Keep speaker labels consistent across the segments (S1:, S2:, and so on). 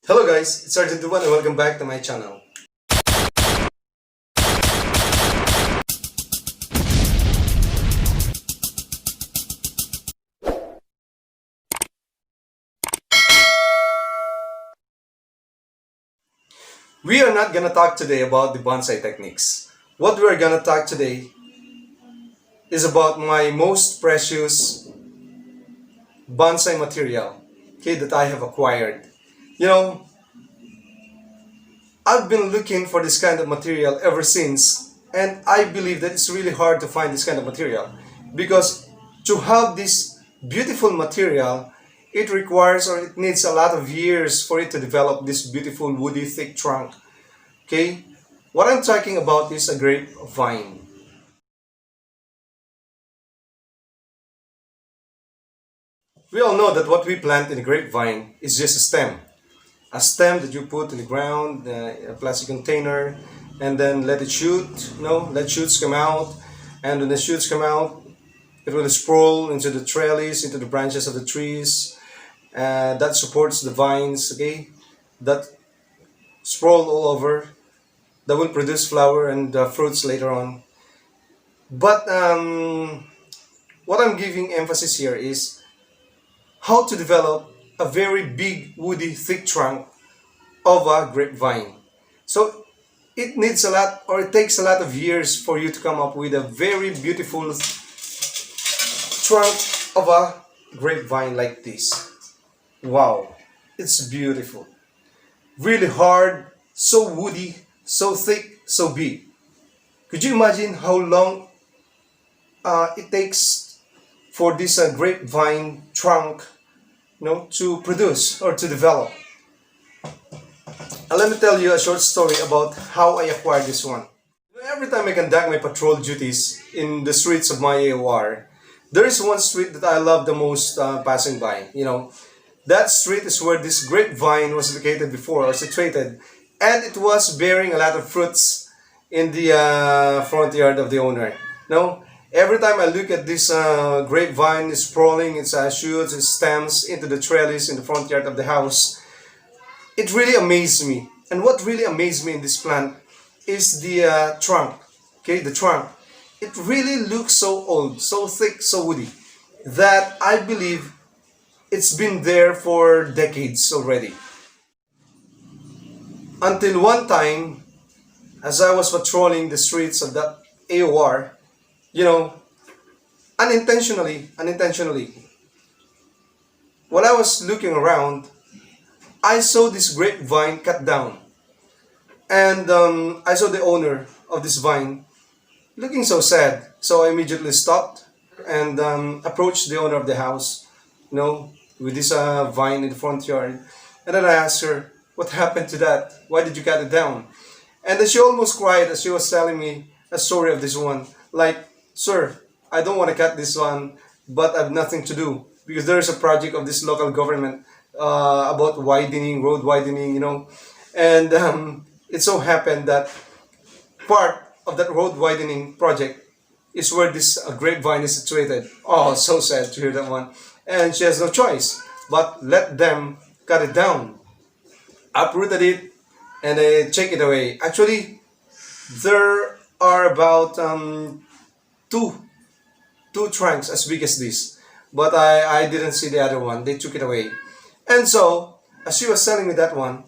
S1: Hello guys, it's Sergeant Duban and welcome back to my channel. We are not gonna talk today about the bonsai techniques. What we are gonna talk today is about my most precious bonsai material, that I have acquired. You know, I've been looking for this kind of material ever since, and I believe that it's really hard to find this kind of material because to have this beautiful material, it requires or it needs a lot of years for it to develop this beautiful woody thick trunk. Okay, what I'm talking about is a grapevine. We all know that what we plant in a grapevine is just a stem that you put in the ground, a plastic container, and then let it shoot. Let shoots come out, and when the shoots come out, it will sprawl into the trellis, into the branches of the trees. That supports the vines. Okay, that sprawl all over. That will produce flower and fruits later on. But what I'm giving emphasis here is how to develop a very big, woody, thick trunk of a grapevine. So it needs a lot, or it takes a lot of years for you to come up with a very beautiful trunk of a grapevine like this. Wow, it's beautiful. Really hard, so woody, so thick, so big. Could you imagine how long it takes for this grapevine trunk, to produce or to develop? Let me tell you a short story about how I acquired this one. Every time I conduct my patrol duties in the streets of my AOR, there is one street that I love the most passing by. That street is where this grapevine was located before or situated, and it was bearing a lot of fruits in the front yard of the owner. Every time I look at this grapevine sprawling its shoots, its stems into the trellis in the front yard of the house, it really amazed me. And what really amazed me in this plant is the trunk. Okay, the trunk. It really looks so old, so thick, so woody, that I believe it's been there for decades already. Until one time, as I was patrolling the streets of that AOR, unintentionally, while I was looking around, I saw this grapevine cut down. And I saw the owner of this vine looking so sad. So I immediately stopped and approached the owner of the house, with this vine in the front yard. And then I asked her, what happened to that? Why did you cut it down? And then she almost cried as she was telling me a story of this one. Like, sir, I don't want to cut this one, but I have nothing to do. Because there is a project of this local government about road widening, And it so happened that part of that road widening project is where this grapevine is situated. Oh, so sad to hear that one. And she has no choice but let them cut it down, uprooted it, and take it away. Actually, there are about two trunks as big as this, but I didn't see the other one. They took it away. And so, as she was telling me that one,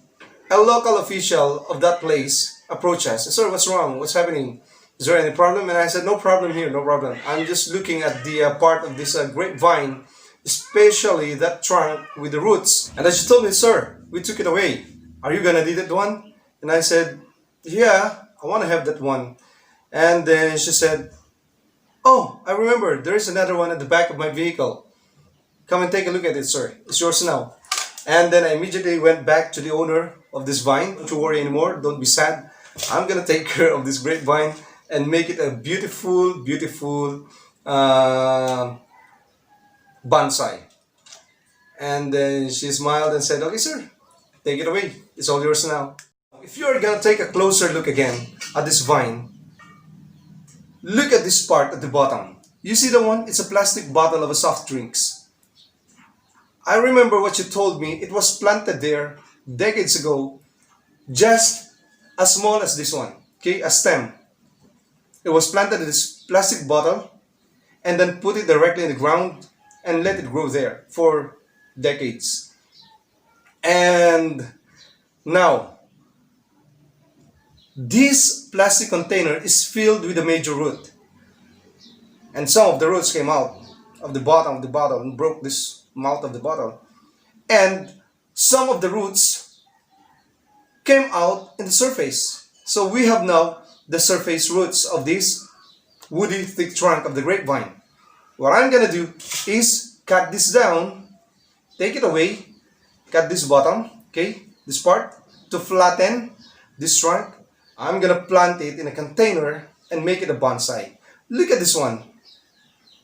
S1: a local official of that place approached us. Sir, what's wrong? What's happening? Is there any problem? And I said, no problem here, no problem. I'm just looking at the part of this grapevine, especially that trunk with the roots. And as she told me, sir, we took it away. Are you gonna need that one? And I said, yeah, I want to have that one. And then she said, oh, I remember, there is another one at the back of my vehicle. Come and take a look at it, sir. It's yours now. And then I immediately went back to the owner of this vine. Don't you worry anymore. Don't be sad. I'm going to take care of this grapevine and make it a beautiful, beautiful bonsai. And then she smiled and said, okay, sir, take it away. It's all yours now. If you're going to take a closer look again at this vine, look at this part at the bottom. You see the one? It's a plastic bottle of a soft drinks. I remember what you told me. It was planted there decades ago, just as small as this one, okay, a stem. It was planted in this plastic bottle and then put it directly in the ground and let it grow there for decades. And now, this plastic container is filled with a major root. And some of the roots came out of the bottom of the bottle and broke this mouth of the bottle. And some of the roots came out in the surface. So we have now the surface roots of this woody thick trunk of the grapevine. What I'm gonna do is cut this down, take it away, cut this bottom, okay, this part, to flatten this trunk. I'm gonna plant it in a container and make it a bonsai. Look at this one.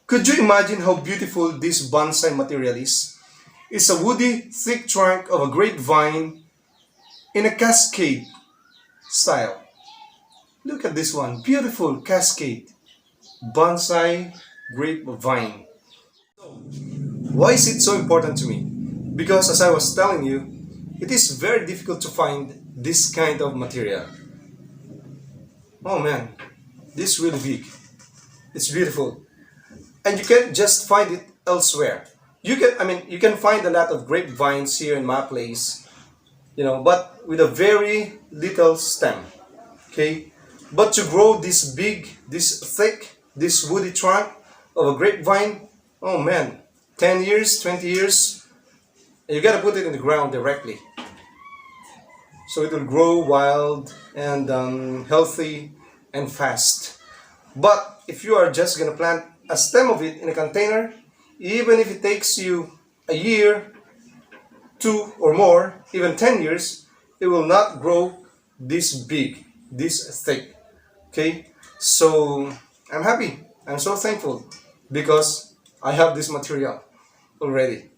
S1: Could you imagine how beautiful this bonsai material is? It's a woody thick trunk of a grapevine in a cascade style. Look at this one, beautiful cascade bonsai grapevine. Why is it so important to me? Because as I was telling you, it is very difficult to find this kind of material. Oh man, this is really big. It's beautiful. And you can't just find it elsewhere. You can find a lot of grapevines here in my place, but with a very little stem. Okay? But to grow this big, this thick, this woody trunk of a grapevine, oh man, 10 years, 20 years, you gotta put it in the ground directly. So it will grow wild and healthy and fast. But if you are just gonna plant a stem of it in a container, even if it takes you a year, 2 or more, even 10 years, it will not grow this big, this thick. Okay? So I'm happy. I'm so thankful because I have this material already.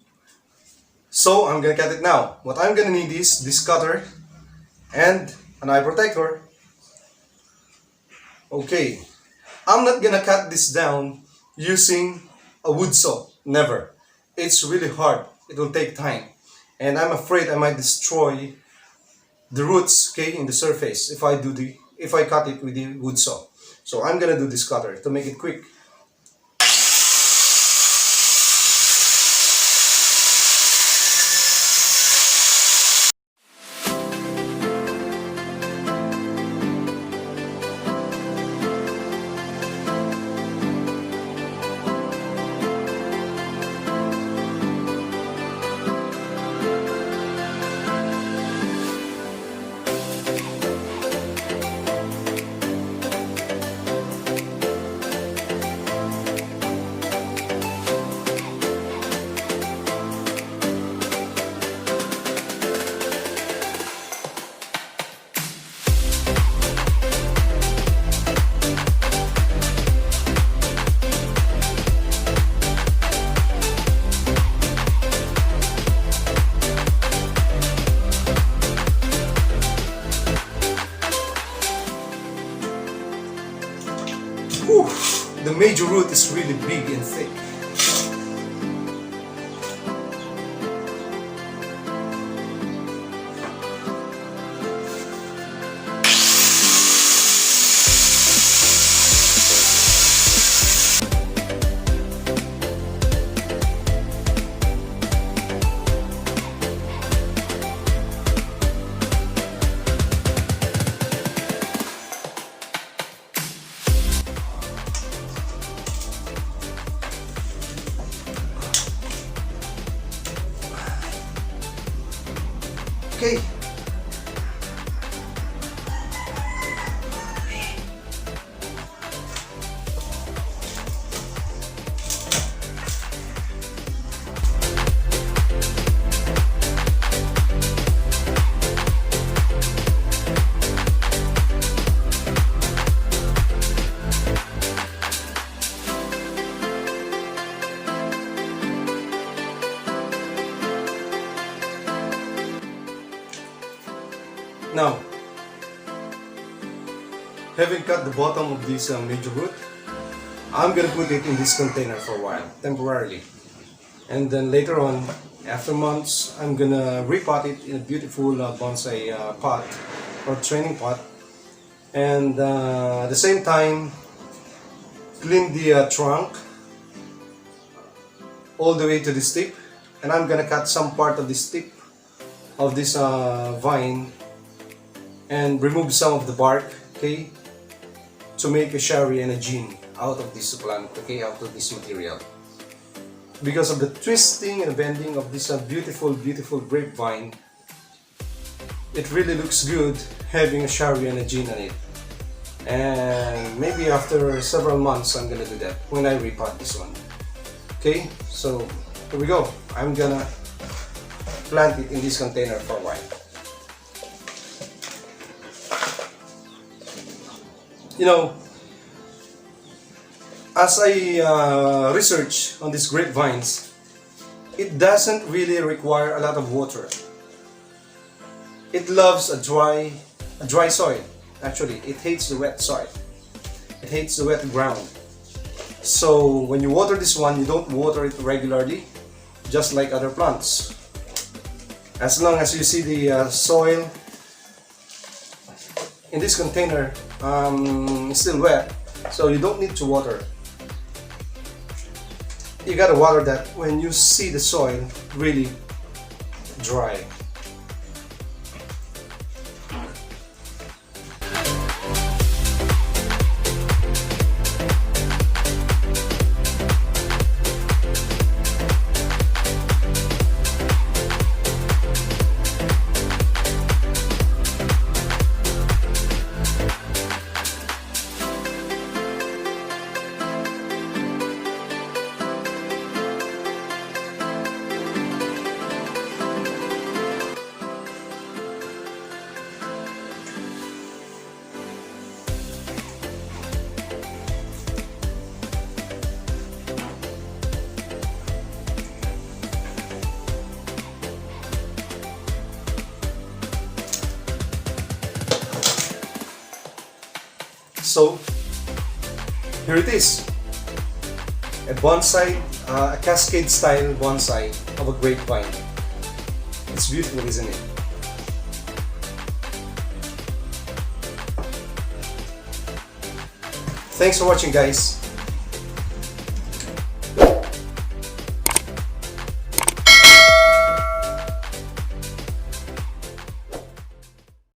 S1: So I'm gonna cut it now. What I'm gonna need is this cutter and an eye protector. Okay, I'm not gonna cut this down using a wood saw. Never. It's really hard. It will take time. And I'm afraid I might destroy the roots, okay, in the surface if I cut it with the wood saw. So I'm gonna do this cutter to make it quick. Whew, the major root is really big and thick. Okay. Now, having cut the bottom of this major root, I'm gonna put it in this container for a while, temporarily. And then later on, After months, I'm gonna repot it in a beautiful bonsai pot or training pot, and at the same time clean the trunk all the way to this tip, and I'm gonna cut some part of this tip of this vine and remove some of the bark, okay, to make a sherry and a gin out of this plant, okay, out of this material. Because of the twisting and bending of this beautiful grapevine, it really looks good having a sherry and a gin on it. And maybe after several months I'm gonna do that when I repot this one. Okay, so here we go. I'm gonna plant it in this container for a while. You know, as I research on these grapevines, it doesn't really require a lot of water. It loves a dry soil. Actually, it hates the wet soil. It hates the wet ground. So when you water this one, you don't water it regularly, just like other plants. As long as you see the soil in this container is still wet, so you don't need to water. You gotta water that when you see the soil really dry. So here it is, a bonsai, a Cascade Style bonsai of a grapevine. It's beautiful, isn't it? Thanks for watching, guys.